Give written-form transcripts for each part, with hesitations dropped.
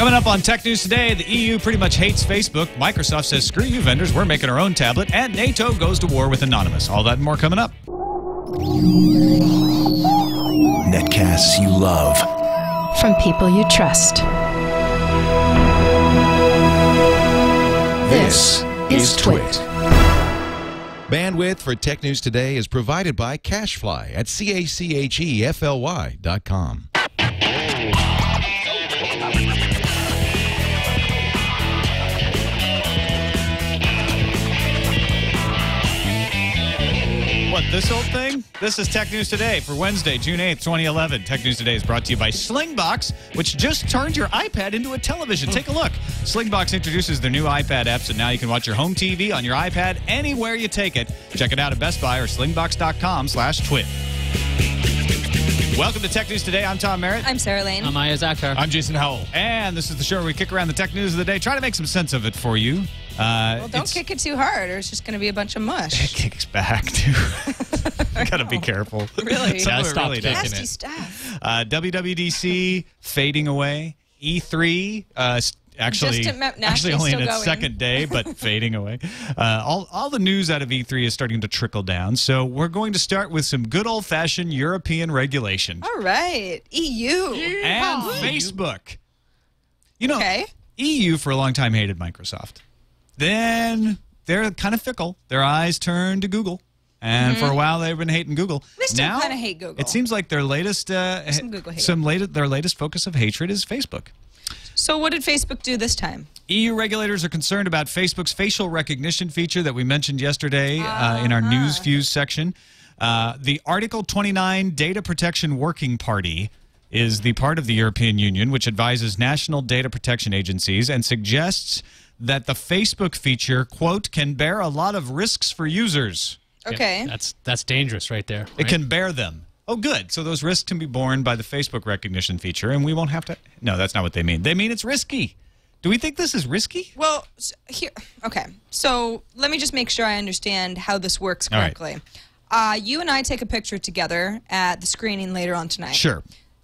Coming up on Tech News Today, the EU pretty much hates Facebook. Microsoft says, screw you vendors, we're making our own tablet. And NATO goes to war with Anonymous. All that and more coming up. Netcasts you love. From people you trust. This is TWiT. Bandwidth for Tech News Today is provided by Cachefly at CACHEFLY.com. What, this old thing? This is Tech News Today for Wednesday, June 8th, 2011. Tech News Today is brought to you by Slingbox, which just turned your iPad into a television. Take a look. Slingbox introduces their new iPad apps, and now you can watch your home TV on your iPad anywhere you take it. Check it out at Best Buy or slingbox.com/twit. Welcome to Tech News Today. I'm Tom Merritt. I'm Sarah Lane. I'm Iyaz Akhtar. I'm Jason Howell. And this is the show where we kick around the tech news of the day, try to make some sense of it for you. Well, don't kick it too hard, or it's just going to be a bunch of mush. It kicks back, too. Gotta be careful. Really? Some of it really does. Nasty stuff. WWDC fading away. E3 actually only in its second day, but fading away. All the news out of E3 is starting to trickle down. So we're going to start with some good old-fashioned European regulation. All right. EU. And Facebook. You know, EU for a long time hated Microsoft. Then they're kind of fickle. Their eyes turned to Google. And for a while, they've been hating Google. They still kind of hate Google. It seems like their latest, their latest focus of hatred is Facebook. So what did Facebook do this time? EU regulators are concerned about Facebook's facial recognition feature that we mentioned yesterday in our News Fuse section. The Article 29 Data Protection Working Party is the part of the European Union which advises national data protection agencies and suggests that the Facebook feature, quote, can bear a lot of risks for users. Okay. Yeah, that's dangerous right there. Right? It can bear them. Oh, good. So those risks can be borne by the Facebook recognition feature, and we won't have to... No, that's not what they mean. They mean it's risky. Do we think this is risky? Well, here... Okay. So let me just make sure I understand how this works correctly. Right. You and I take a picture together at the screening later on tonight. Sure.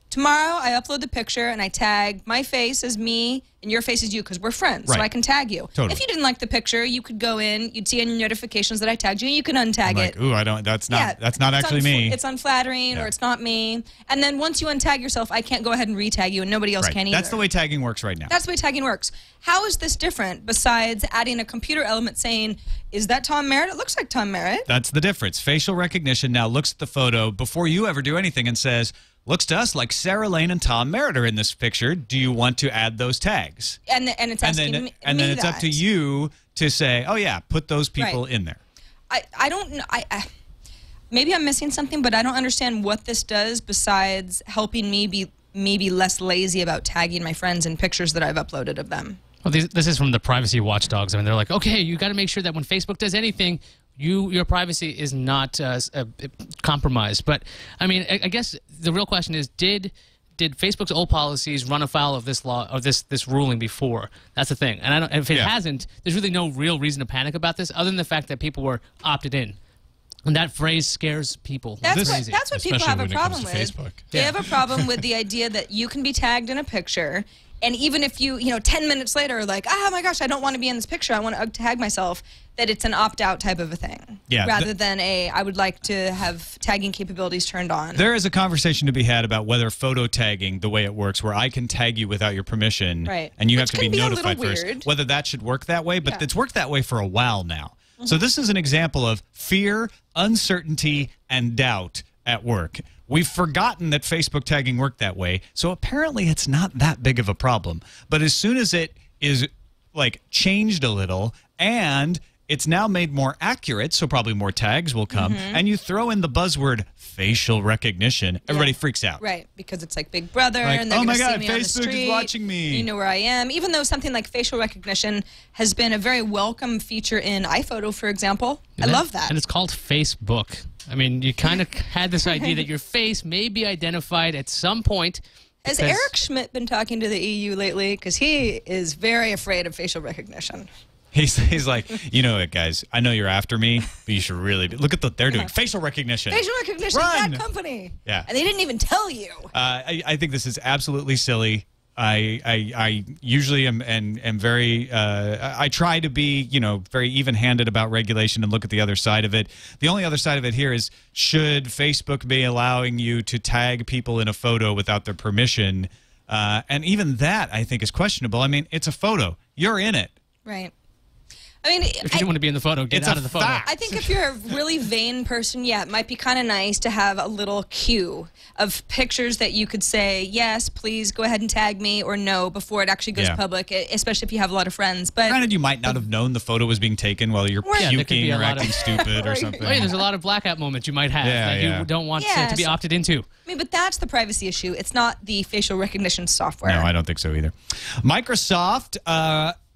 Tomorrow, I upload the picture, and I tag my face as me, and your face as you, because we're friends, so I can tag you. Totally. If you didn't like the picture, you could go in, you'd see in your notifications that I tagged you, and you can untag it. Ooh, I don't, that's not actually me. It's unflattering, or it's not me. And then once you untag yourself, I can't go ahead and retag you, and nobody else can either. That's the way tagging works right now. That's the way tagging works. How is this different besides adding a computer element saying, is that Tom Merritt? It looks like Tom Merritt. That's the difference. Facial recognition now looks at the photo before you ever do anything and says, looks to us like Sarah Lane and Tom Merritt are in this picture. Do you want to add those tags? And it's asking me and then it's up to you to say, oh yeah, put those people in there. I don't know. Maybe I'm missing something, but I don't understand what this does besides helping me be maybe less lazy about tagging my friends in pictures that I've uploaded of them. Well, this is from the privacy watchdogs. I mean, they're like, okay, you got to make sure that when Facebook does anything, your privacy is not compromised. But I mean, I guess the real question is, did Facebook's old policies run afoul of this law or this ruling before? That's the thing. And if it hasn't, there's really no real reason to panic about this, other than the fact that people were opted in. And that phrase scares people. That's what people have a problem with. Facebook. They have a problem with the idea that you can be tagged in a picture, and even if you 10 minutes later are like, oh my gosh, I don't want to be in this picture, I want to tag myself, that it's an opt-out type of a thing. Yeah, rather than I would like to have tagging capabilities turned on. There is a conversation to be had about whether photo tagging, the way it works, where I can tag you without your permission, and you have to be notified first, whether that should work that way, but it's worked that way for a while now. So this is an example of fear, uncertainty, and doubt at work. We've forgotten that Facebook tagging worked that way, so apparently it's not that big of a problem. But as soon as it is like changed a little and it's now made more accurate, so probably more tags will come, and you throw in the buzzword facial recognition, everybody freaks out. Right, because it's like Big Brother, like, and they're oh going my to see God, me on the Facebook street. is watching me. You know where I am. Even though something like facial recognition has been a very welcome feature in iPhoto, for example. I love that. And it's called Facebook. I mean, you kind of had this idea that your face may be identified at some point. Has Eric Schmidt been talking to the EU lately? Because he is very afraid of facial recognition. He's like, you know what, guys? I know you're after me, but you should really look at what they're doing. Facial recognition. Facial recognition. Run! That company. Yeah. And they didn't even tell you. I think this is absolutely silly. I usually am very I try to be, you know, very even-handed about regulation and look at the other side of it. The only other side of it here is, should Facebook be allowing you to tag people in a photo without their permission? And even that, I think, is questionable. I mean, it's a photo. You're in it. Right. I mean, if you didn't want to be in the photo, get out of the photo. I think if you're a really vain person, yeah, it might be kind of nice to have a little queue of pictures that you could say, yes, please go ahead and tag me, or no, before it actually goes public, especially if you have a lot of friends. But granted, you might not have known the photo was being taken while you're puking or acting stupid or something. Hey, there's a lot of blackout moments you might have that you don't want to be opted into. I mean, but that's the privacy issue. It's not the facial recognition software. No, I don't think so either. Microsoft,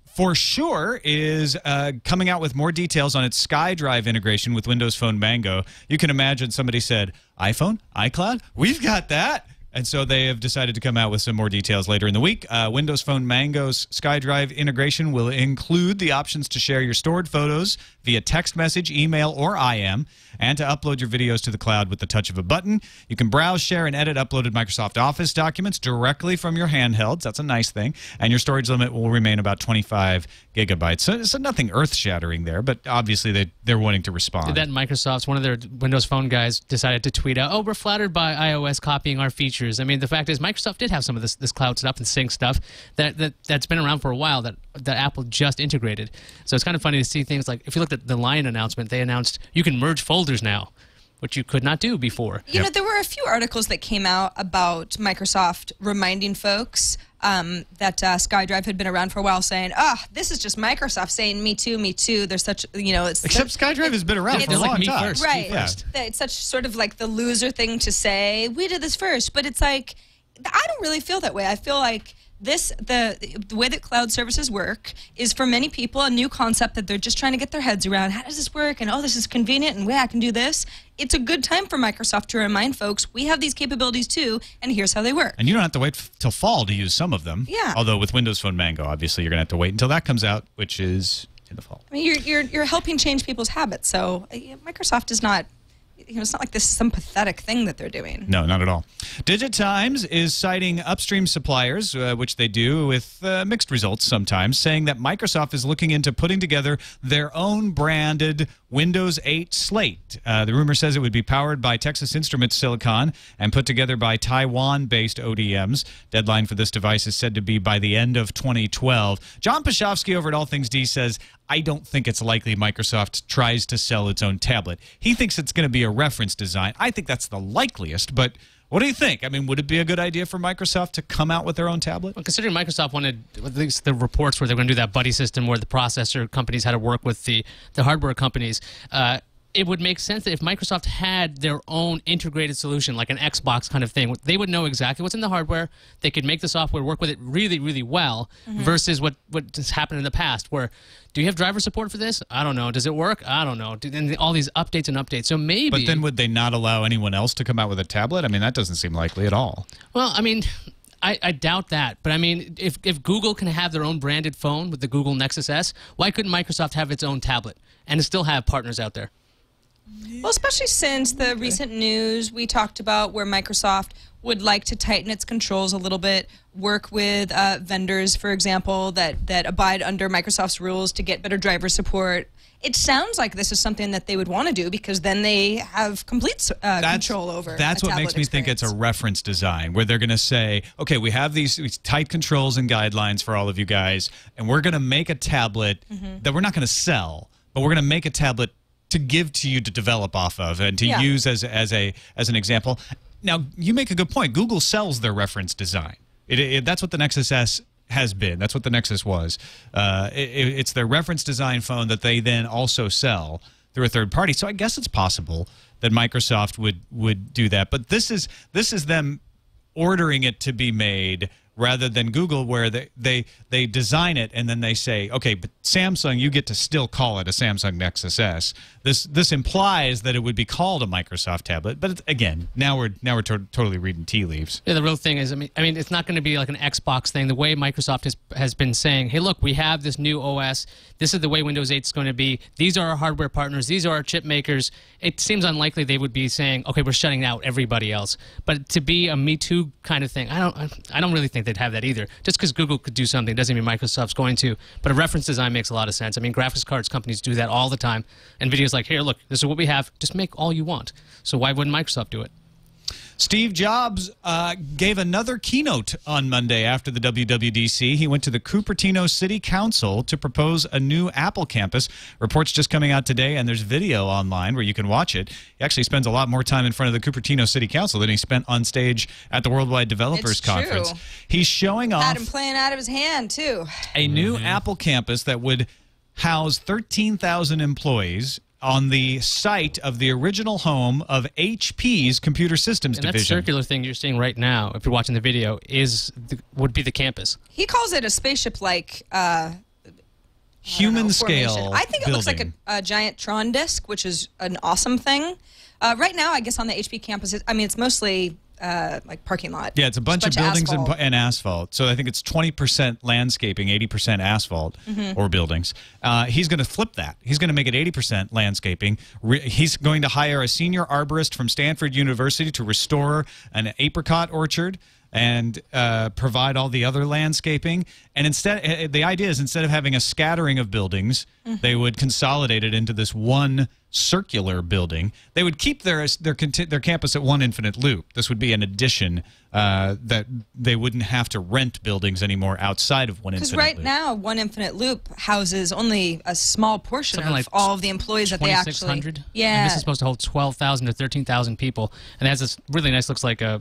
for sure, is coming out with more details on its SkyDrive integration with Windows Phone Mango. You can imagine somebody said, iPhone, iCloud, we've got that. And so they have decided to come out with some more details later in the week. Windows Phone Mango's SkyDrive integration will include the options to share your stored photos via text message, email, or IM, and to upload your videos to the cloud with the touch of a button. You can browse, share, and edit uploaded Microsoft Office documents directly from your handhelds. That's a nice thing. And your storage limit will remain about 25 gigabytes. So nothing earth-shattering there, but obviously they're wanting to respond. Did that Microsoft's, one of their Windows Phone guys decided to tweet out, oh, we're flattered by iOS copying our features. I mean, the fact is Microsoft did have some of this cloud stuff and sync stuff that's been around for a while that Apple just integrated. So it's kind of funny to see things like, if you looked at the Lion announcement, they announced you can merge folders now, which you could not do before. You know, there were a few articles that came out about Microsoft reminding folks that SkyDrive had been around for a while, saying, oh, this is just Microsoft saying, me too, me too. There's such, you know, it's... Except SkyDrive has been around for a long time. First, right. It's such sort of like the loser thing to say, we did this first. But it's like, I don't really feel that way. I feel like the way that cloud services work is, for many people, a new concept that they're just trying to get their heads around. How does this work? And, oh, this is convenient, and I can do this. It's a good time for Microsoft to remind folks, we have these capabilities too, and here's how they work. And you don't have to wait till fall to use some of them. Yeah. Although with Windows Phone Mango, obviously, you're going to have to wait until that comes out, which is in the fall. I mean, you're helping change people's habits, so Microsoft is not... You know, it's not like this is some pathetic thing that they're doing. No, not at all. DigitTimes is citing upstream suppliers, which they do with mixed results sometimes, saying that Microsoft is looking into putting together their own branded Windows 8 slate. The rumor says it would be powered by Texas Instruments silicon and put together by Taiwan-based ODMs. Deadline for this device is said to be by the end of 2012. John Pashofsky over at All Things D says, I don't think it's likely Microsoft tries to sell its own tablet. He thinks it's going to be a reference design. I think that's the likeliest, but what do you think? I mean, would it be a good idea for Microsoft to come out with their own tablet? Well, considering Microsoft wanted, at least the reports where they're going to do that buddy system where the processor companies had to work with the hardware companies, it would make sense that if Microsoft had their own integrated solution, like an Xbox kind of thing, they would know exactly what's in the hardware. They could make the software work with it really, really well, versus what has happened in the past, where, do you have driver support for this? I don't know. Does it work? I don't know. And all these updates and updates. So maybe... But then would they not allow anyone else to come out with a tablet? I mean, that doesn't seem likely at all. Well, I mean... I doubt that, but I mean, if Google can have their own branded phone with the Google Nexus S, why couldn't Microsoft have its own tablet and still have partners out there? Well, especially since the recent news we talked about where Microsoft would like to tighten its controls a little bit, work with vendors, for example, that abide under Microsoft's rules to get better driver support. It sounds like this is something that they would want to do, because then they have complete control over. That's what makes me think it's a reference design, where they're going to say, okay, we have these tight controls and guidelines for all of you guys, and we're going to make a tablet that we're not going to sell, but we're going to make a tablet to give to you to develop off of and to use as an example. Now, you make a good point. Google sells their reference design. That's what the Nexus S has been. That's what the Nexus was. It's their reference design phone that they then also sell through a third party. So I guess it's possible that Microsoft would do that. But this is them ordering it to be made, rather than Google, where they design it and then they say, okay, but Samsung, you get to still call it a Samsung Nexus S. This implies that it would be called a Microsoft tablet, but again, now we're totally reading tea leaves. Yeah, the real thing is, I mean, it's not going to be like an Xbox thing. The way Microsoft has been saying, hey, look, we have this new OS. This is the way Windows 8 is going to be. These are our hardware partners. These are our chip makers. It seems unlikely they would be saying, okay, we're shutting out everybody else. But to be a Me Too kind of thing, I don't really think they'd have that either. Just because Google could do something doesn't mean Microsoft's going to. But a reference design makes a lot of sense. I mean, graphics cards companies do that all the time. NVIDIA's like, here, look, this is what we have. Just make all you want. So why wouldn't Microsoft do it? Steve Jobs gave another keynote on Monday after the WWDC. He went to the Cupertino City Council to propose a new Apple campus. Reports just coming out today, and there's video online where you can watch it. He actually spends a lot more time in front of the Cupertino City Council than he spent on stage at the Worldwide Developers Conference. He's showing off... Had him playing out of his hand, too. A new Apple campus that would house 13,000 employees on the site of the original home of HP's Computer Systems Division. That circular thing you're seeing right now, if you're watching the video, would be the campus. He calls it a spaceship-like human scale. I think it building. looks like a giant Tron disk, which is an awesome thing. Right now, I guess on the HP campus, it's mostly like parking lot. Yeah, it's a bunch of buildings asphalt. and asphalt. So I think it's 20% landscaping, 80% asphalt or buildings. He's going to flip that. He's going to make it 80% landscaping. He's going to hire a senior arborist from Stanford University to restore an apricot orchard and provide all the other landscaping. And instead, the idea is instead of having a scattering of buildings, they would consolidate it into this one circular building. They would keep their campus at One Infinite Loop. This would be an addition that they wouldn't have to rent buildings anymore outside of One Infinite Loop. Because right now, One Infinite Loop houses only a small portion Something of like all of the employees that they actually... 2,600? Yeah. And this is supposed to hold 12,000 to 13,000 people. And it has this really nice, looks like a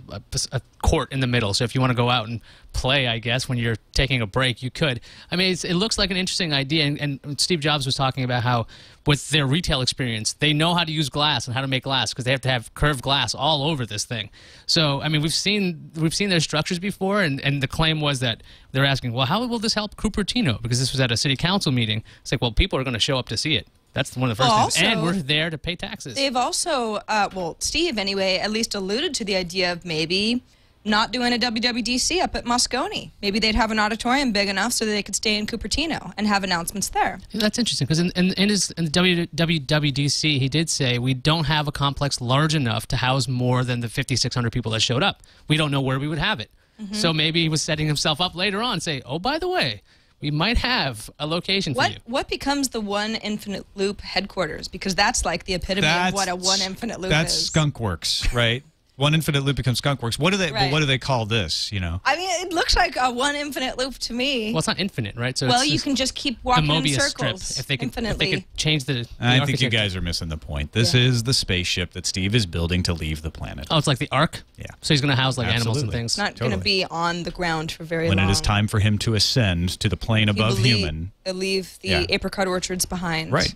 court in the middle. So if you want to go out and play, I guess, when you're taking a break, you could. I mean, it looks like an interesting idea. And Steve Jobs was talking about how with their retail experience, they know how to use glass and how to make glass because they have to have curved glass all over this thing. So, I mean, we've seen their structures before, and the claim was that they're asking, well, how will this help Cupertino? Because this was at a city council meeting. It's like, well, people are going to show up to see it. That's one of the first things. Also, and we're there to pay taxes. They've also, well, Steve, anyway, at least alluded to the idea of maybe not doing a WWDC up at Moscone. Maybe they'd have an auditorium big enough so that they could stay in Cupertino and have announcements there. Yeah, that's interesting, because in the WWDC, he did say, we don't have a complex large enough to house more than the 5,600 people that showed up. We don't know where we would have it. So maybe he was setting himself up later on, say, oh, by the way, we might have a location for you. What becomes the One Infinite Loop headquarters? Because that's like the epitome of what a One Infinite Loop is. That's Skunkworks, right? One Infinite Loop becomes Skunkworks. What do they? Right. What do they call this? You know. I mean, it looks like a One Infinite Loop to me. Well, it's not infinite, right? So well, it's you can just keep walking in circles. Strip. If they infinitely. could change the I think you guys are missing the point. This is the spaceship that Steve is building to leave the planet. Oh, it's like the Ark. Yeah. So he's going to house like animals and things. It's not going to be on the ground for very long. When it is time for him to ascend to the plane above human, leave the apricot orchards behind. Right.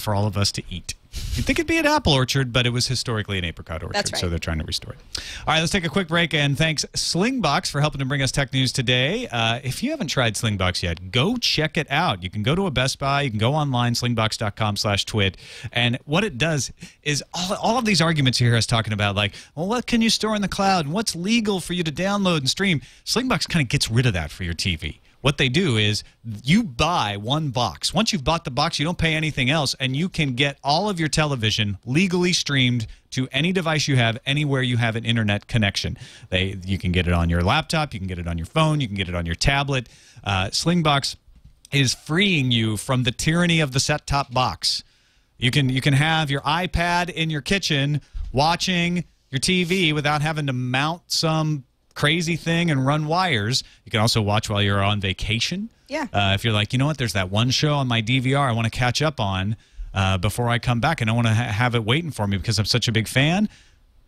For all of us to eat. You'd think it'd be an apple orchard, but it was historically an apricot orchard, That's right. So they're trying to restore it. All right, let's take a quick break, and thanks Slingbox for helping to bring us tech news today. If you haven't tried Slingbox yet, go check it out. You can go to a Best Buy, you can go online, slingbox.com/twit, and what it does is all of these arguments you hear us talking about, like, well, what can you store in the cloud, and what's legal for you to download and stream? Slingbox kind of gets rid of that for your TV. What they do is you buy one box. Once you've bought the box, you don't pay anything else, and you can get all of your television legally streamed to any device you have, anywhere you have an internet connection. You can get it on your laptop, you can get it on your phone, you can get it on your tablet. Slingbox is freeing you from the tyranny of the set-top box. You can have your iPad in your kitchen watching your TV without having to mount some crazy thing and run wires. You can also watch while you're on vacation. Yeah. If you're like, you know what, there's that one show on my DVR I want to catch up on before I come back, and I want to have it waiting for me because I'm such a big fan.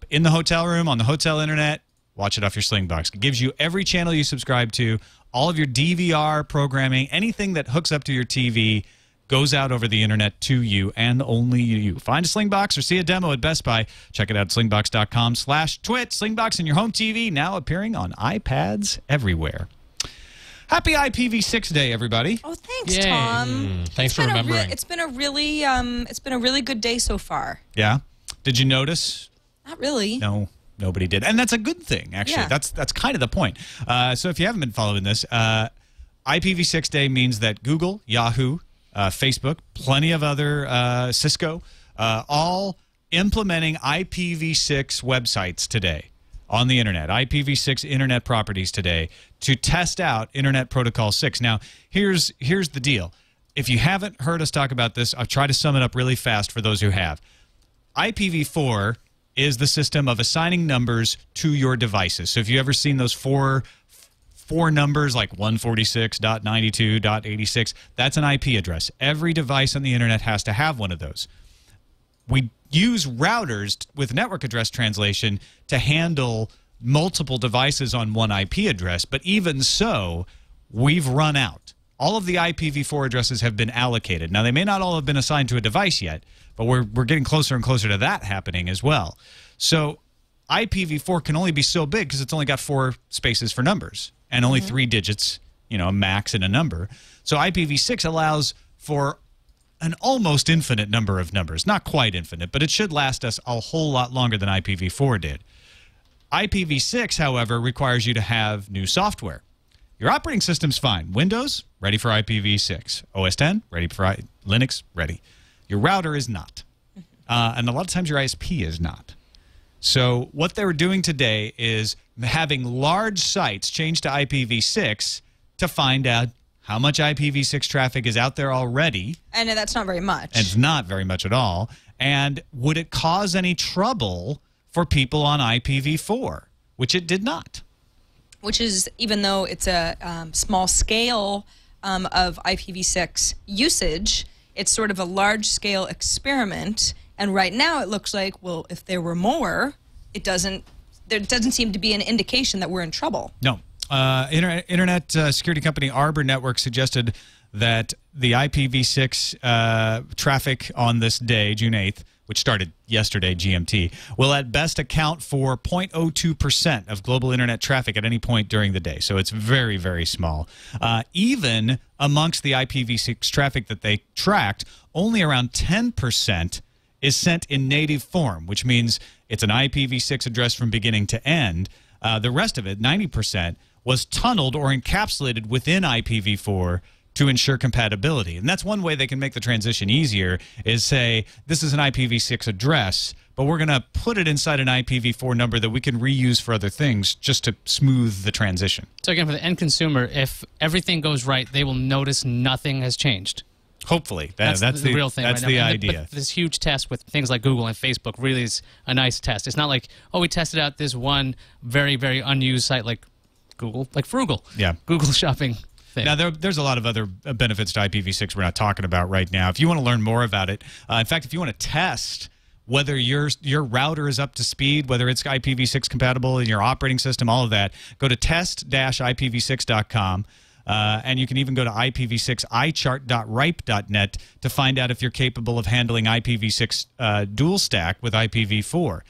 In the hotel room, on the hotel internet, watch it off your Slingbox. It gives you every channel you subscribe to, all of your DVR programming, anything that hooks up to your TV goes out over the internet to you and only you. Find a Slingbox or see a demo at Best Buy. Check it out at slingbox.com/twit. Slingbox in your home TV, now appearing on iPads everywhere. Happy IPv6 Day, everybody. Oh, thanks, Yay. Tom. Thanks for remembering. It's been a really good day so far. Yeah? Did you notice? Not really. No, nobody did. And that's a good thing, actually. Yeah. That's kind of the point. So if you haven't been following this, IPv6 Day means that Google, Yahoo, Facebook, plenty of other, Cisco, all implementing IPv6 websites today. on the internet, IPv6 internet properties today, to test out Internet Protocol 6. Now, here's the deal. If you haven't heard us talk about this, I'll try to sum it up really fast for those who have. IPv4 is the system of assigning numbers to your devices. So if you've ever seen those four numbers like 146.92.86, that's an IP address. Every device on the internet has to have one of those. We use routers with network address translation to handle multiple devices on one IP address, but even so, we've run out. All of the IPv4 addresses have been allocated. Now, they may not all have been assigned to a device yet, but we're getting closer and closer to that happening as well. So IPv4 can only be so big because it's only got 4 spaces for numbers and only 3 digits, you know, a max and a number. So IPv6 allows for an almost infinite number of numbers. Not quite infinite, but it should last us a whole lot longer than IPv4 did. IPv6, however, requires you to have new software. Your operating system's fine. Windows, ready for IPv6. OS X, ready for Linux, ready. Your router is not. And a lot of times your ISP is not. So what they were doing today is having large sites change to IPv6 to find out how much IPv6 traffic is out there already. And that's not very much. And it's not very much at all. And would it cause any trouble for people on IPv4? Which it did not. Which is, even though it's a small scale of IPv6 usage, it's sort of a large-scale experiment. And right now it looks like, well, if there were more, there doesn't seem to be an indication that we're in trouble. No. Internet security company Arbor Network suggested that the IPv6 traffic on this day, June 8th, which started yesterday, GMT, will at best account for 0.02% of global internet traffic at any point during the day. So it's very, very small. Even amongst the IPv6 traffic that they tracked, only around 10% is sent in native form, which means it's an IPv6 address from beginning to end. The rest of it, 90%, was tunneled or encapsulated within IPv4 to ensure compatibility. And that's one way they can make the transition easier, is say, this is an IPv6 address, but we're going to put it inside an IPv4 number that we can reuse for other things just to smooth the transition. So again, for the end consumer, if everything goes right, they will notice nothing has changed. Hopefully. That's the real thing. That's right the idea. But this huge test with things like Google and Facebook really is a nice test. It's not like, oh, we tested out this one very, very unused site like Google, like Frugal. Yeah. Google shopping thing. Now, there's a lot of other benefits to IPv6 we're not talking about right now. If you want to learn more about it, in fact, if you want to test whether your router is up to speed, whether it's IPv6 compatible in your operating system, all of that, go to test-ipv6.com. And you can even go to IPv6ichart.ripe.net to find out if you're capable of handling IPv6 dual stack with IPv4.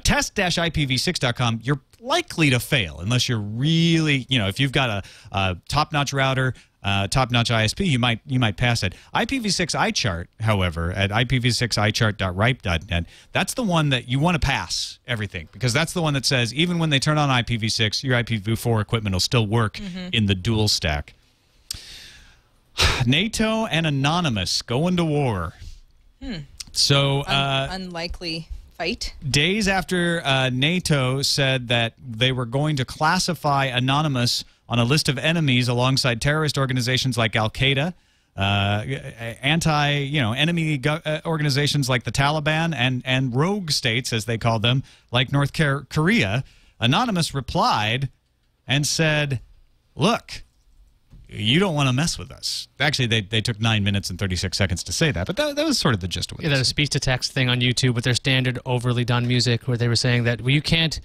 Test-ipv6.com, you're likely to fail unless you're really, if you've got a top-notch router, top-notch ISP, you might pass it. IPv6 iChart, however, at IPv6ichart.ripe.net, that's the one that you want to pass everything, because that's the one that says even when they turn on IPv6, your IPv4 equipment will still work in the dual stack. NATO and Anonymous going to war. So unlikely fight. Days after NATO said that they were going to classify Anonymous on a list of enemies alongside terrorist organizations like Al-Qaeda, enemy organizations like the Taliban, and rogue states, as they call them, like North Korea, Anonymous replied and said, look, you don't want to mess with us. Actually, they took 9 minutes and 36 seconds to say that, but that was sort of the gist of it. Yeah, there's a speech-to-text thing on YouTube with their standard overly done music where they were saying that, well, you can't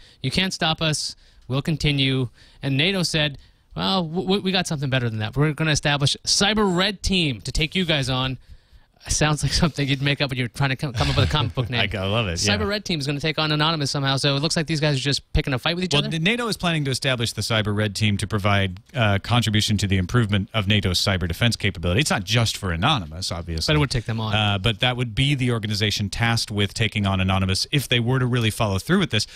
stop us, we'll continue. And NATO said, well, we got something better than that. We're going to establish Cyber Red Team to take you guys on. Sounds like something you'd make up when you're trying to come up with a comic book name. I love it. Cyber Red Team is going to take on Anonymous somehow, so it looks like these guys are just picking a fight with each other. Well, NATO is planning to establish the Cyber Red Team to provide contribution to the improvement of NATO's cyber defense capability. It's not just for Anonymous, obviously. But it would take them on. But that would be the organization tasked with taking on Anonymous if they were to really follow through with this.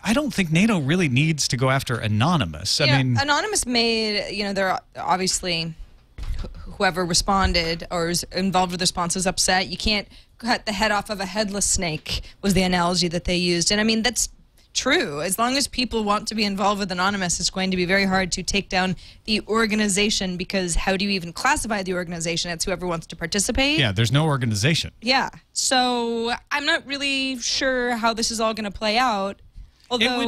I don't think NATO really needs to go after Anonymous. I mean, Anonymous made, they're obviously, whoever responded or is involved with the response is upset. You can't cut the head off of a headless snake was the analogy that they used. And I mean, that's true. As long as people want to be involved with Anonymous, it's going to be very hard to take down the organization, because how do you even classify the organization? It's whoever wants to participate. Yeah, there's no organization. Yeah. So I'm not really sure how this is all going to play out. Although, it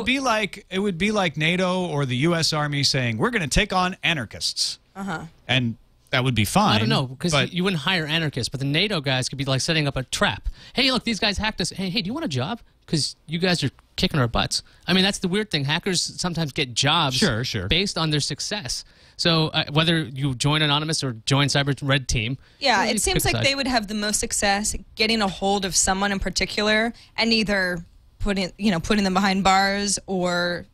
would be like NATO or the U.S. Army saying, we're going to take on anarchists. And that would be fine. I don't know, because you wouldn't hire anarchists, but the NATO guys could be like setting up a trap. Hey, look, these guys hacked us. Hey, do you want a job? Because you guys are kicking our butts. I mean, that's the weird thing. Hackers sometimes get jobs based on their success. So whether you join Anonymous or join Cyber Red Team. Yeah, it seems like they would have the most success getting a hold of someone in particular and either putting them behind bars or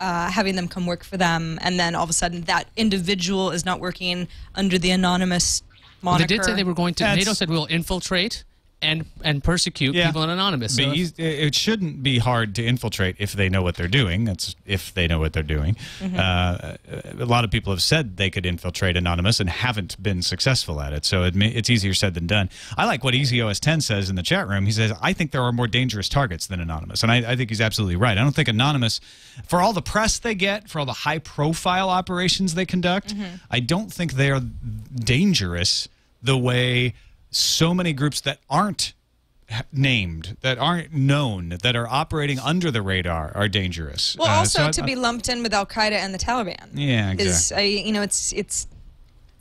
having them come work for them, and then all of a sudden that individual is not working under the Anonymous moniker. They did say they were going to. NATO said we'll infiltrate and persecute people in Anonymous. So it shouldn't be hard to infiltrate if they know what they're doing. That's if they know what they're doing. A lot of people have said they could infiltrate Anonymous and haven't been successful at it. So it's easier said than done. I like what EasyOS10 says in the chat room. He says, I think there are more dangerous targets than Anonymous. And I think he's absolutely right. I don't think Anonymous, for all the press they get, for all the high-profile operations they conduct, I don't think they are dangerous the way so many groups that aren't named, that aren't known, that are operating under the radar are dangerous. Well, also to be lumped in with Al-Qaeda and the Taliban. Yeah, exactly. It's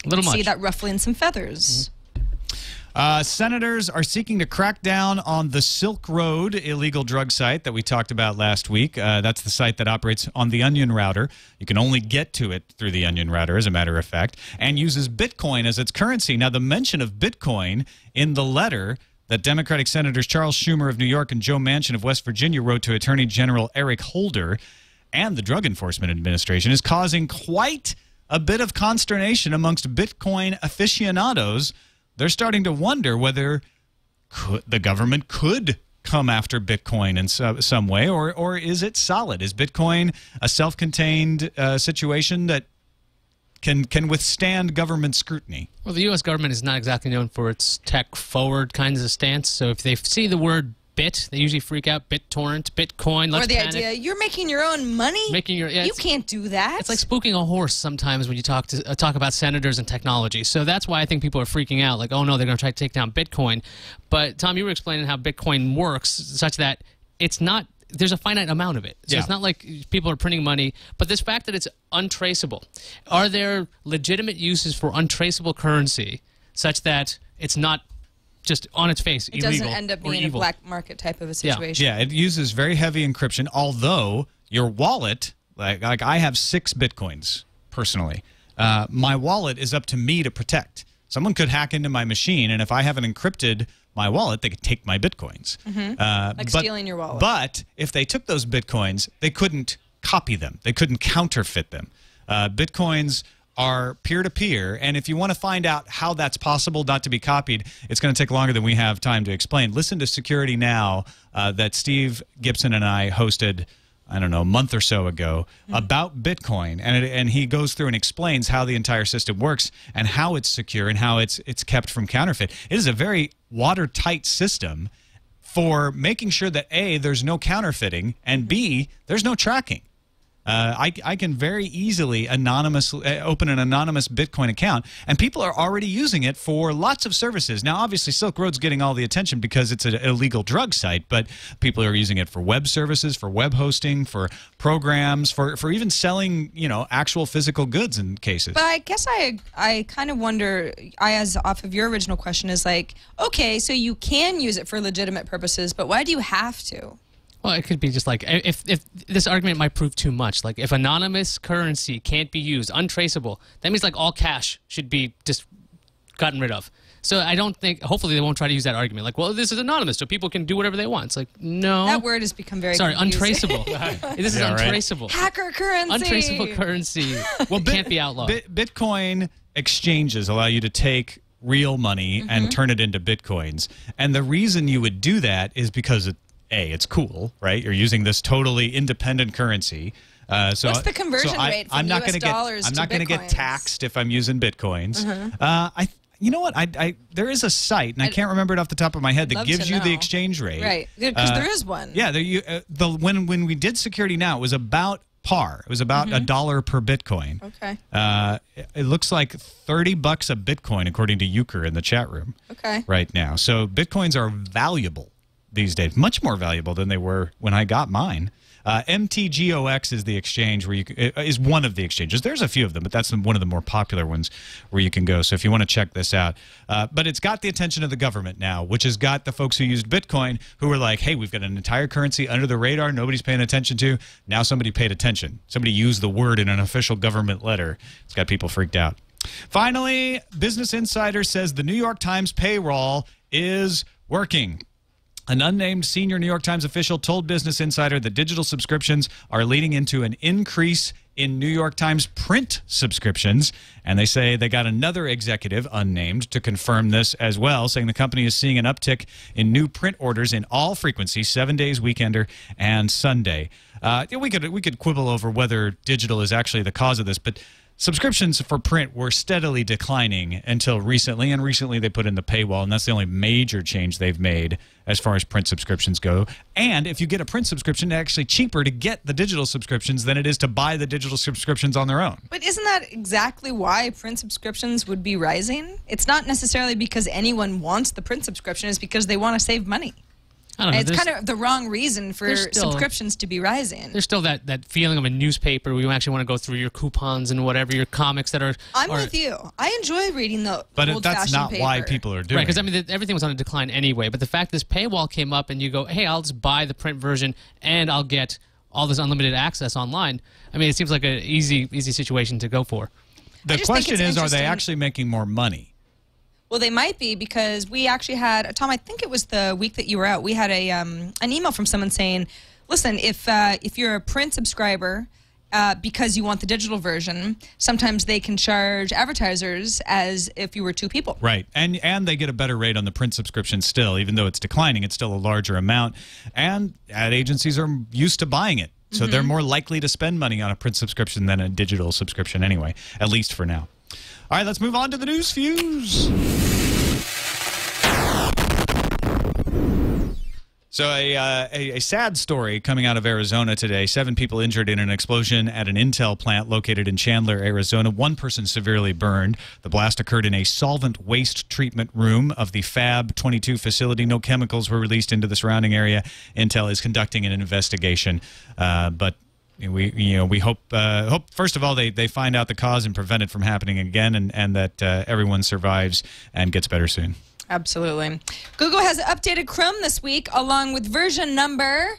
a little much. See that ruffling some feathers. Senators are seeking to crack down on the Silk Road illegal drug site that we talked about last week. That's the site that operates on the Onion router. You can only get to it through the Onion router, as a matter of fact, and uses Bitcoin as its currency. Now, the mention of Bitcoin in the letter that Democratic Senators Charles Schumer of New York and Joe Manchin of West Virginia wrote to Attorney General Eric Holder and the Drug Enforcement Administration is causing quite a bit of consternation amongst Bitcoin aficionados. They're starting to wonder whether the government could come after Bitcoin in some way, or is it solid? Is Bitcoin a self-contained situation that can withstand government scrutiny? Well, the U.S. government is not exactly known for its tech-forward kinds of stance, so if they see the word bit, they usually freak out. BitTorrent, Bitcoin, let's panic. Or the idea, you're making your own money? You can't do that. It's like spooking a horse sometimes when you talk about senators and technology. So that's why I think people are freaking out. Like, oh no, they're going to try to take down Bitcoin. But Tom, you were explaining how Bitcoin works such that it's not, there's a finite amount of it. So it's not like people are printing money. But this fact that it's untraceable, are there legitimate uses for untraceable currency such that it's not just on its face, illegal or evil? It doesn't end up being a black market type of a situation. Yeah, it uses very heavy encryption, although your wallet, like I have 6 Bitcoins personally. My wallet is up to me to protect. Someone could hack into my machine, and if I haven't encrypted my wallet, they could take my Bitcoins. Like stealing your wallet. But if they took those Bitcoins, they couldn't copy them. They couldn't counterfeit them. Bitcoins are peer-to-peer, and if you want to find out how that's possible not to be copied, it's going to take longer than we have time to explain. Listen to Security Now that Steve Gibson and I hosted, I don't know, a month or so ago about Bitcoin, and he goes through and explains how the entire system works and how it's secure and how it's kept from counterfeit. It is a very watertight system for making sure that A, there's no counterfeiting, and B, there's no tracking. I can very easily open an anonymous Bitcoin account, and people are already using it for lots of services. Now, obviously, Silk Road's getting all the attention because it's an illegal drug site, but people are using it for web services, for web hosting, for programs, for even selling, actual physical goods in cases. But I guess I kind of wonder, Iyaz, off of your original question, is like, okay, so you can use it for legitimate purposes, but why do you have to? Well, it could be just like, if this argument might prove too much. Like, if anonymous currency can't be used, untraceable, that means like all cash should be just gotten rid of. So I don't think, hopefully they won't try to use that argument. Like, well, this is anonymous, so people can do whatever they want. It's like, no. That word has become very confusing. Untraceable. This is untraceable. Right. Hacker currency. Untraceable currency can't be outlawed. Bitcoin exchanges allow you to take real money and turn it into Bitcoins. And the reason you would do that is because it's cool, right? You're using this totally independent currency. What's the conversion rate from US dollars to Bitcoins? I'm not going to get taxed if I'm using Bitcoins. You know what? There is a site, and I can't remember it off the top of my head, that gives you the exchange rate. Right, because there is one. Yeah, when we did Security Now, it was about par. It was about $1 per Bitcoin. Okay. It looks like $30 a Bitcoin, according to Euchre in the chat room. Okay. Right now. So Bitcoins are valuable these days, much more valuable than they were when I got mine. MTGOX is the exchange where is one of the exchanges. There's a few of them, but that's one of the more popular ones where you can go. So if you want to check this out, but it's got the attention of the government now, which has got the folks who used Bitcoin who were like, hey, we've got an entire currency under the radar nobody's paying attention to. Now somebody paid attention. Somebody used the word in an official government letter. It's got people freaked out. Finally, Business Insider says the New York Times paywall is working. An unnamed senior New York Times official told Business Insider that digital subscriptions are leading into an increase in New York Times print subscriptions. And they say they got another executive, unnamed, to confirm this as well, saying the company is seeing an uptick in new print orders in all frequencies, 7 days, weekender, and Sunday. We could quibble over whether digital is actually the cause of this, but subscriptions for print were steadily declining until recently, and recently they put in the paywall, and that's the only major change they've made as far as print subscriptions go. And if you get a print subscription, it's actually cheaper to get the digital subscriptions than it is to buy the digital subscriptions on their own. But isn't that exactly why print subscriptions would be rising? It's not necessarily because anyone wants the print subscription, it's because they want to save money. I don't know, it's kind of the wrong reason for subscriptions to be rising. There's still that feeling of a newspaper where you actually want to go through your coupons and whatever, your comics that are... I'm with you. I enjoy reading the old-fashioned paper. But that's not why people are doing it. Right, because I mean, everything was on a decline anyway. But the fact this paywall came up and you go, hey, I'll just buy the print version and I'll get all this unlimited access online. I mean, it seems like an easy situation to go for. The question is, are they actually making more money? Well, they might be, because we actually had, Tom, I think it was the week that you were out, we had an email from someone saying, listen, if you're a print subscriber, because you want the digital version, sometimes they can charge advertisers as if you were two people. Right, and they get a better rate on the print subscription still, even though it's declining, it's still a larger amount, and ad agencies are used to buying it. So they're more likely to spend money on a print subscription than a digital subscription anyway, at least for now. All right, let's move on to the news fuse. So a sad story coming out of Arizona today. 7 people injured in an explosion at an Intel plant located in Chandler, Arizona. 1 person severely burned. The blast occurred in a solvent waste treatment room of the Fab 22 facility. No chemicals were released into the surrounding area. Intel is conducting an investigation, but we hope first of all they find out the cause and prevent it from happening again, and that everyone survives and gets better soon. Absolutely. Google has updated Chrome this week along with version number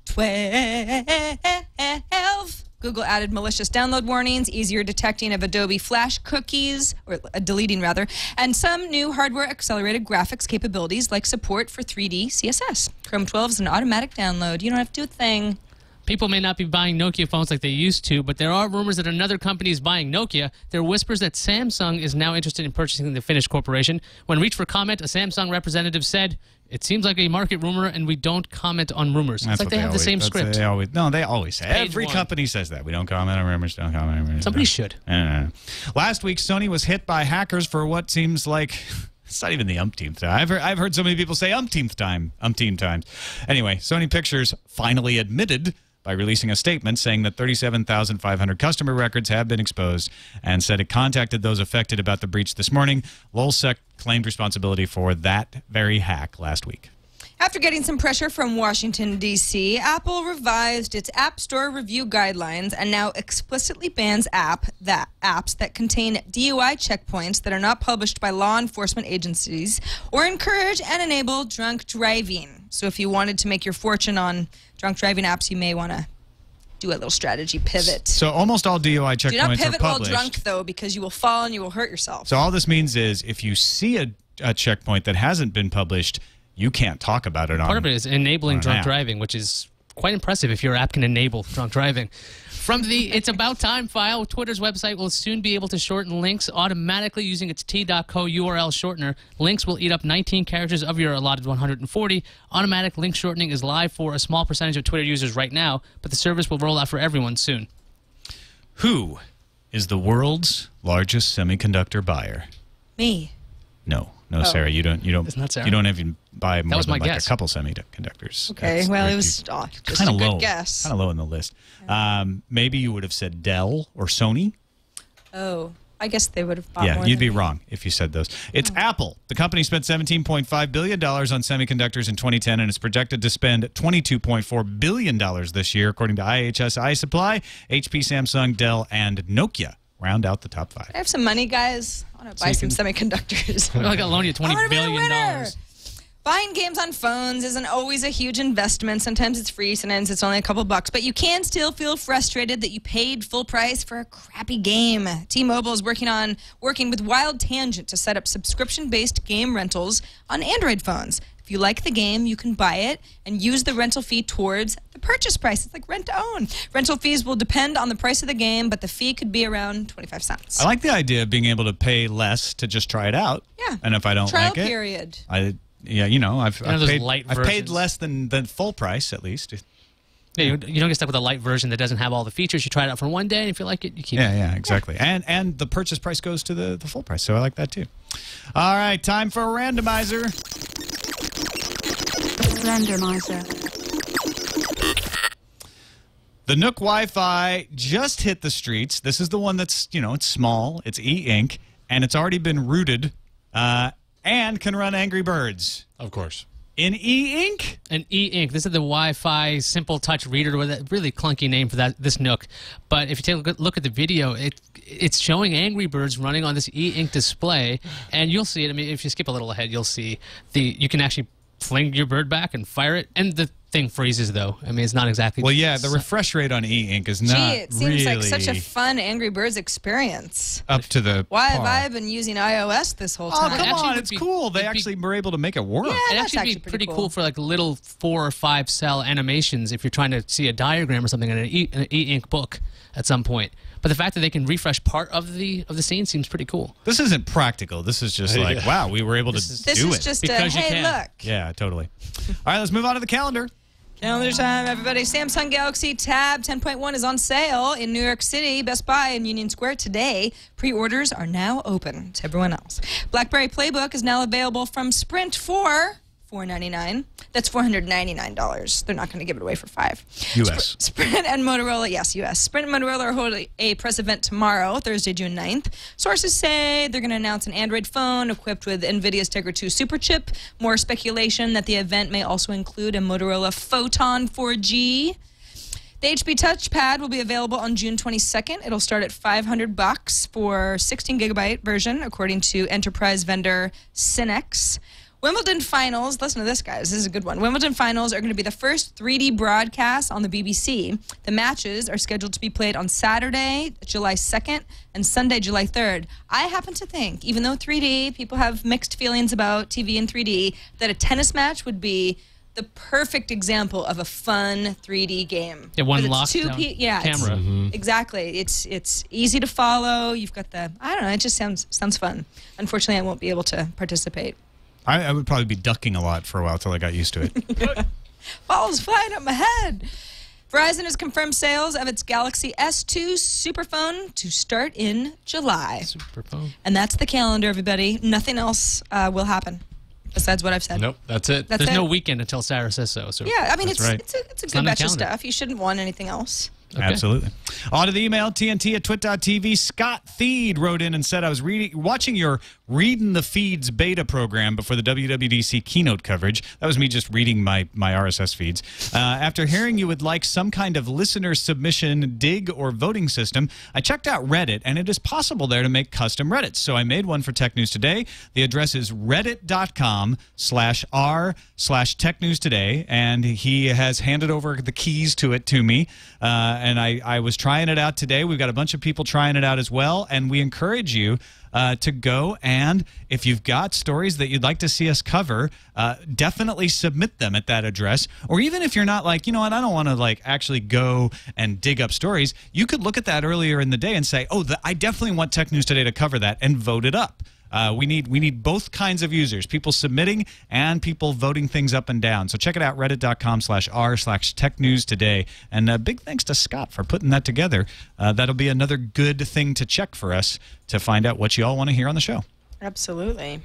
12. Google added malicious download warnings, easier detecting of Adobe Flash cookies, or deleting rather, and some new hardware-accelerated graphics capabilities like support for 3D CSS. Chrome 12 is an automatic download. You don't have to do a thing. People may not be buying Nokia phones like they used to, but there are rumors that another company is buying Nokia. There are whispers that Samsung is now interested in purchasing the Finnish corporation. When reached for comment, a Samsung representative said, "It seems like a market rumor, and we don't comment on rumors." It's like they have the same script. They always say. Every company says that. We don't comment on rumors, don't comment on rumors. Somebody should. Last week, Sony was hit by hackers for what seems like... It's not even the umpteenth time. I've heard so many people say umpteen times. Anyway, Sony Pictures finally admitted by releasing a statement saying that 37,500 customer records have been exposed, and said it contacted those affected about the breach this morning. Lulzsec claimed responsibility for that very hack last week. After getting some pressure from Washington, D.C., Apple revised its App Store review guidelines and now explicitly bans apps that contain DUI checkpoints that are not published by law enforcement agencies or encourage and enable drunk driving. So if you wanted to make your fortune on drunk driving apps, you may want to do a little strategy pivot. So almost all DUI checkpoints are published. Do not pivot while drunk, though, because you will fall and you will hurt yourself. So all this means is if you see a checkpoint that hasn't been published, you can't talk about it on Part of it is enabling drunk driving, which is quite impressive if your app can enable drunk driving. From the It's About Time file, Twitter's website will soon be able to shorten links automatically using its t.co URL shortener. Links will eat up 19 characters of your allotted 140. Automatic link shortening is live for a small percentage of Twitter users right now, but the service will roll out for everyone soon. Who is the world's largest semiconductor buyer? Me. No, Sarah, you don't even buy more than like a couple semiconductors. Okay, well, it was just kind a of low. good guess. Kind of low in the list. Maybe you would have said Dell or Sony. Oh, I guess they would have bought more. Yeah, you'd be wrong if you said those. It's Apple. The company spent $17.5 billion on semiconductors in 2010 and is projected to spend $22.4 billion this year, according to IHS iSupply. HP, Samsung, Dell, and Nokia round out the top 5. I have some money, guys. I want to buy some semiconductors. I got loan you $20 billion. Buying games on phones isn't always a huge investment. Sometimes it's free, sometimes it's only a couple bucks. But you can still feel frustrated that you paid full price for a crappy game. T-Mobile is working with Wild Tangent to set up subscription-based game rentals on Android phones. If you like the game, you can buy it and use the rental fee towards the purchase price. It's like rent to own. Rental fees will depend on the price of the game, but the fee could be around 25 cents. I like the idea of being able to pay less to just try it out. Yeah. And if I don't like it, trial period. Yeah, I've paid less than full price at least. Yeah, you don't get stuck with a light version that doesn't have all the features. You try it out for one day, and if you like it, you keep it. Yeah, exactly. And the purchase price goes to the full price, so I like that too. All right, time for a randomizer. Randomizer. The Nook Wi-Fi just hit the streets. This is the one that's, it's small, it's e-ink, and it's already been rooted. And can run Angry Birds. Of course. In e-ink? An e-ink. This is the Wi-Fi Simple Touch Reader with a really clunky name for this Nook. But if you take a good look at the video, it's showing Angry Birds running on this e-ink display. And you'll see it. I mean, if you skip a little ahead, you'll see you can actually fling your bird back and fire it. And the thing freezes, though. I mean, it's not exactly... Well, yeah, the refresh rate on e-ink is not really... it seems like such a fun Angry Birds experience. Up to the Why have I been using iOS this whole time? Oh, come on, it's cool. They actually were able to make it work. Yeah, it'd actually be pretty cool for like little 4 or 5 cell animations if you're trying to see a diagram or something in an e-ink book at some point. But the fact that they can refresh part of the scene seems pretty cool. This isn't practical. This is just like, wow, we were able to do it. This is just hey, look. Yeah, totally. All right, let's move on to the calendar. Calendar time, everybody. Samsung Galaxy Tab 10.1 is on sale in New York City, Best Buy, and Union Square today. Pre-orders are now open to everyone else. BlackBerry Playbook is now available from Sprint for $499. That's $499. They're not going to give it away for $5. U.S. Sprint and Motorola, yes, U.S. Sprint and Motorola are holding a press event tomorrow, Thursday, June 9th. Sources say they're going to announce an Android phone equipped with NVIDIA's Tegra 2 Superchip. More speculation that the event may also include a Motorola Photon 4G. The HP Touchpad will be available on June 22nd. It'll start at $500 for 16-gigabyte version, according to enterprise vendor Cinex. Wimbledon Finals, listen to this, guys. This is a good one. Wimbledon Finals are going to be the first 3D broadcast on the BBC. The matches are scheduled to be played on Saturday, July 2nd, and Sunday, July 3rd. I happen to think, even though 3D, people have mixed feelings about TV in 3D, that a tennis match would be the perfect example of a fun 3D game. Yeah, one lockdown camera. Exactly. It's easy to follow. You've got I don't know, it just sounds fun. Unfortunately, I won't be able to participate. I would probably be ducking a lot for a while till I got used to it. Balls flying up my head. Verizon has confirmed sales of its Galaxy S2 Superphone to start in July. Superphone. And that's the calendar, everybody. Nothing else will happen besides what I've said. Nope, that's it. There's no weekend until Sarah says so. Yeah, I mean, it's a good batch of calendar. stuff. You shouldn't want anything else. Okay. Absolutely. On to the email, TNT@twit.tv. Scott Theed wrote in and said, I was watching your Reading the Feeds beta program before the WWDC keynote coverage. That was me just reading my RSS feeds. After hearing you would like some kind of listener submission, dig, or voting system, I checked out Reddit, and it is possible there to make custom Reddits. So I made one for Tech News Today. The address is reddit.com/r/technewstoday, and he has handed over the keys to it to me. And I was trying it out today. We've got a bunch of people trying it out as well, and we encourage you to go, and if you've got stories that you'd like to see us cover, definitely submit them at that address. Or even if you're not like, you know what, I don't want to like actually go and dig up stories, you could look at that earlier in the day and say, oh, I definitely want Tech News Today to cover that, and vote it up. We need both kinds of users, people submitting and people voting things up and down. So check it out, reddit.com/r/technewstoday. And a big thanks to Scott for putting that together. That'll be another good thing to check for us to find out what you all want to hear on the show. Absolutely.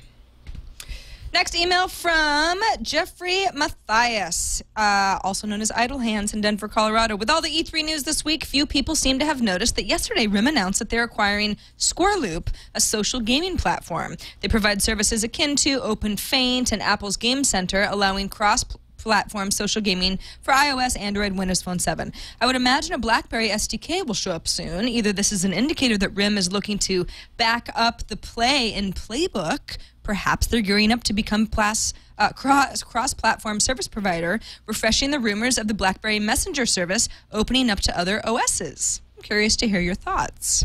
Next email from Jeffrey Matthias, also known as Idle Hands in Denver, Colorado. With all the E3 news this week, few people seem to have noticed that yesterday RIM announced that they're acquiring Score Loop, a social gaming platform. They provide services akin to OpenFaint and Apple's Game Center, allowing cross-platform social gaming for iOS, Android, Windows Phone 7. I would imagine a BlackBerry SDK will show up soon. Either this is an indicator that RIM is looking to back up the Play in Playbook. Perhaps they're gearing up to become cross-platform service provider, refreshing the rumors of the BlackBerry Messenger service opening up to other OSs. I'm curious to hear your thoughts.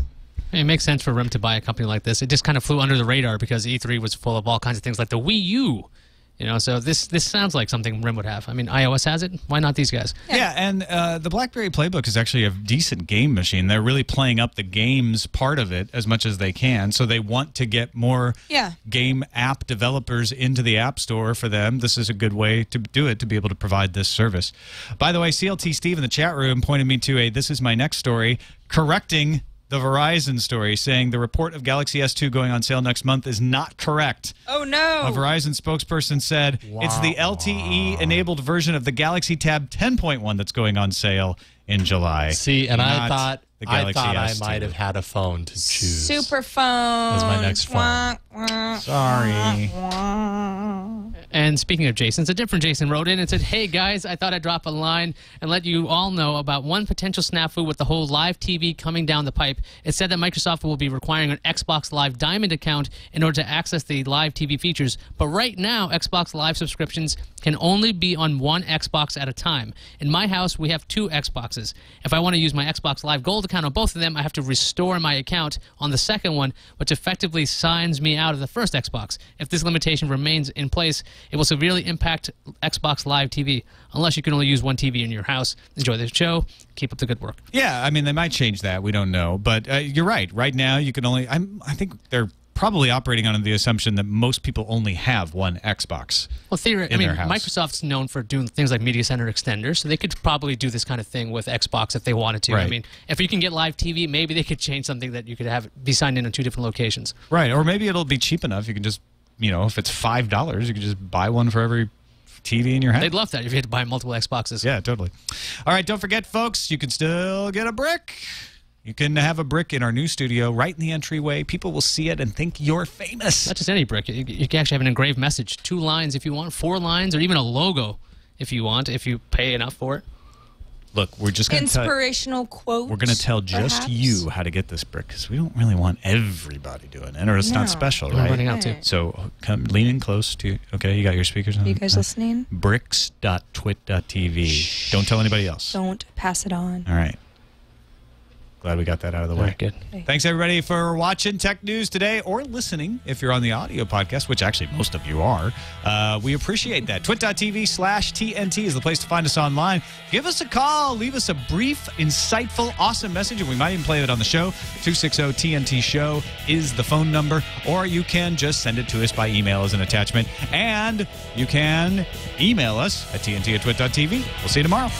It makes sense for RIM to buy a company like this. It just kind of flew under the radar because E3 was full of all kinds of things like the Wii U. You know, so this sounds like something RIM would have. I mean, iOS has it. Why not these guys? Yeah, and the BlackBerry Playbook is actually a decent game machine. They're really playing up the games part of it as much as they can. So they want to get more game app developers into the App Store for them. This is a good way to do it, to be able to provide this service. By the way, CLT Steve in the chat room pointed me to this is my next story, correcting the Verizon story, saying the report of Galaxy S2 going on sale next month is not correct. Oh, no. A Verizon spokesperson said it's the LTE-enabled version of the Galaxy Tab 10.1 that's going on sale in July. See, and I thought I might have had a phone to choose. Super phone. As my next phone. Sorry. And speaking of Jason's, a different Jason wrote in and said, hey guys, I thought I'd drop a line and let you all know about one potential snafu with the whole live TV coming down the pipe. It said that Microsoft will be requiring an Xbox Live Diamond account in order to access the live TV features. But right now, Xbox Live subscriptions can only be on one Xbox at a time. In my house, we have 2 Xboxes. If I want to use my Xbox Live Gold account on both of them, I have to restore my account on the second one, which effectively signs me out of the first Xbox. If this limitation remains in place, it will severely impact Xbox Live TV, unless you can only use one TV in your house. Enjoy the show. Keep up the good work. Yeah, I mean, they might change that. We don't know. But you're right. Right now, you can only... I think they're probably operating on the assumption that most people only have one Xbox. Well, Microsoft's known for doing things like Media Center extenders, so they could probably do this kind of thing with Xbox if they wanted to. Right. I mean, if you can get live TV, maybe they could change something that you could have be signed in on 2 different locations. Right, or maybe it'll be cheap enough. You can just, if it's $5, you can just buy one for every TV in your house. They'd love that if you had to buy multiple Xboxes. Yeah, totally. All right, don't forget, folks, you can still get a brick. You can have a brick in our new studio right in the entryway. People will see it and think you're famous. Not just any brick. You can actually have an engraved message. 2 lines if you want, 4 lines, or even a logo if you want, if you pay enough for it. Look, we're just going to inspirational quote. We're going to tell just you how to get this brick because we don't really want everybody doing it, or it's not special, right? We're running out too. So come lean in close to. Okay, you got your speakers on. Are you guys listening? Bricks.twit.tv. Shh. Don't tell anybody else. Don't pass it on. All right. Glad we got that out of the way. Good. Thanks, everybody, for watching Tech News today or listening if you're on the audio podcast, which actually most of you are. We appreciate that. Twit.tv/TNT is the place to find us online. Give us a call. Leave us a brief, insightful, awesome message, and we might even play it on the show. 260-TNT-SHOW is the phone number, or you can just send it to us by email as an attachment. And you can email us at tnt@twit.tv. We'll see you tomorrow.